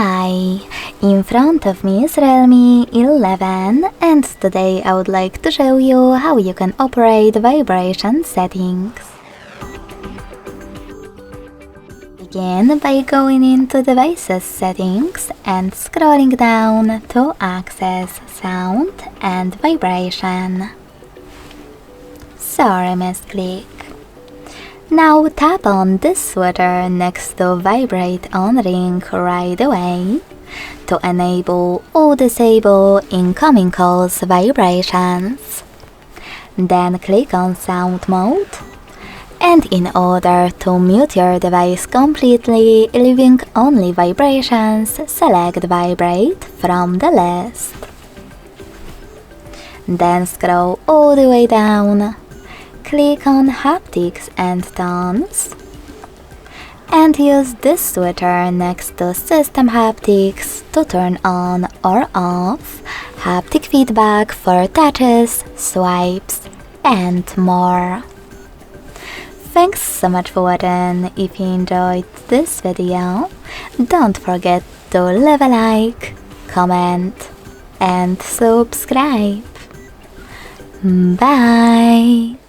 Hi! In front of me is REALME 11 and today I would like to show you how you can operate vibration settings. Begin by going into Devices Settings and scrolling down to access Sound and Vibration. Sorry, misclick. Now tap on this switcher next to Vibrate on ring right away to enable or disable incoming calls vibrations. Then click on Sound Mode, and in order to mute your device completely, leaving only vibrations, select Vibrate from the list. Then scroll all the way down. Click on Haptics and Tones and use this switcher next to System Haptics to turn on or off haptic feedback for touches, swipes, and more. Thanks so much for watching. If you enjoyed this video, don't forget to leave a like, comment, and subscribe. Bye!